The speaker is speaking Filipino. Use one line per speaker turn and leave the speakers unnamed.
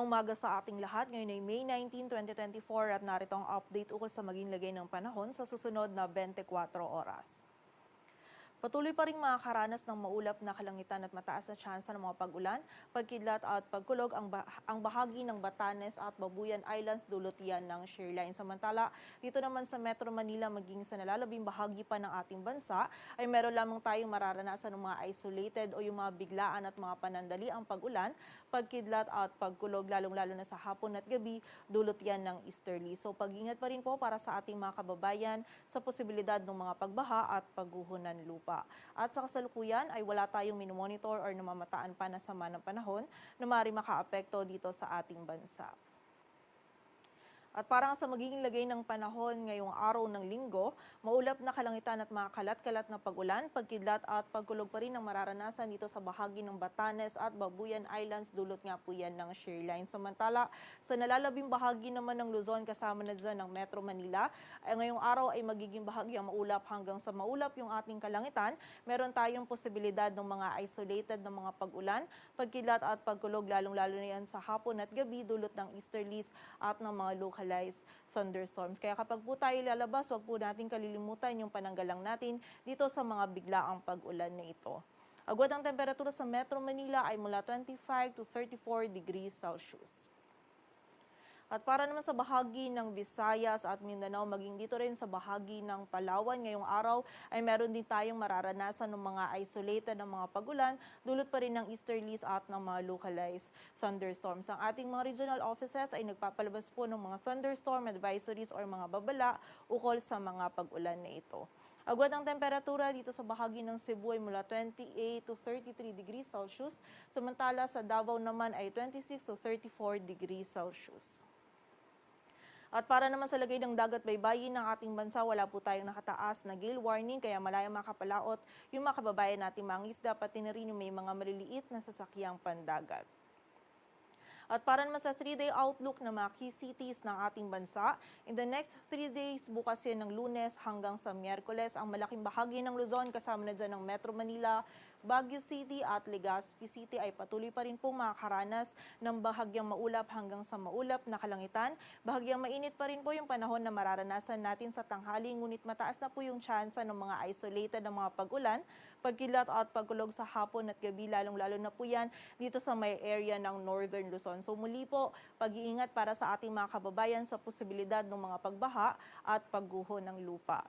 Magandang umaga sa ating lahat. Ngayon ay May 19, 2024 at narito ang update ukol sa maging lagay ng panahon sa susunod na 24 oras. Patuloy pa rin makakaranas ng maulap na kalangitan at mataas na tsansa ng mga pag-ulan, pagkidlat at pagkulog ang bahagi ng Batanes at Babuyan Islands dulot yan ng shear line. Samantala, dito naman sa Metro Manila maging sa nalalabing bahagi pa ng ating bansa ay meron lamang tayong mararanasan ng mga isolated o yung mga biglaan at mga panandali ang pag-ulan, pagkidlat at pagkulog lalong-lalo na sa hapon at gabi dulot yan ng easterly. So pag-ingat pa rin po para sa ating mga kababayan sa posibilidad ng mga pagbaha at pagguho ng lupa. At sa kasalukuyan ay wala tayong minomonitor or namamataan pa na sama ng panahon na maaaring makaapekto dito sa ating bansa. At parang sa magiging lagay ng panahon ngayong araw ng linggo, maulap na kalangitan at mga kalat-kalat na pag-ulan, pagkidlat at pagkulog pa rin ang mararanasan dito sa bahagi ng Batanes at Babuyan Islands, dulot nga po yan ng shear line. Samantala, sa nalalabing bahagi naman ng Luzon kasama na dyan ng Metro Manila, ay ngayong araw ay magiging bahagyang maulap hanggang sa maulap yung ating kalangitan. Meron tayong posibilidad ng mga isolated na mga pag-ulan, pagkidlat at pagkulog lalong-lalo na yan sa hapon at gabi, dulot ng easterlies at ng mga local thunderstorms. Kaya kapag po tayo lalabas, huwag po natin kalilimutan yung pananggalang natin dito sa mga biglaang pag-ulan na ito. Agwat ang temperatura sa Metro Manila ay mula 25 to 34 degrees Celsius. At para naman sa bahagi ng Visayas at Mindanao, maging dito rin sa bahagi ng Palawan ngayong araw ay meron din tayong mararanasan ng mga isolated na mga pag-ulan, dulot pa rin ng easterlies at ng mga localized thunderstorms. Ang ating mga regional offices ay nagpapalabas po ng mga thunderstorm advisories or mga babala ukol sa mga pag-ulan na ito. Agwat ang temperatura dito sa bahagi ng Cebu ay mula 28 to 33 degrees Celsius, samantala sa Davao naman ay 26 to 34 degrees Celsius. At para naman sa lagay ng dagat baybayin ng ating bansa, wala po tayong nakataas na gale warning, kaya malayang makapalaot yung mga kababayan natin mga isda, pati na rin yung may mga maliliit na sasakyang pandagat. At para naman sa 3-day outlook ng mga key cities ng ating bansa, in the next 3 days, bukas yan ng Lunes hanggang sa Miyerkules, ang malaking bahagi ng Luzon kasama na dyan ng Metro Manila, Baguio City at Legazpi City ay patuloy pa rin pong makakaranas ng bahagyang maulap hanggang sa maulap na kalangitan. Bahagyang mainit pa rin po yung panahon na mararanasan natin sa tanghali, ngunit mataas na po yung tsansa ng mga isolated na mga pag-ulan, pagkilat at pagkulog sa hapon at gabi, lalong-lalo na po yan dito sa may area ng Northern Luzon. So muli po, pag-iingat para sa ating mga kababayan sa posibilidad ng mga pagbaha at pagguho ng lupa.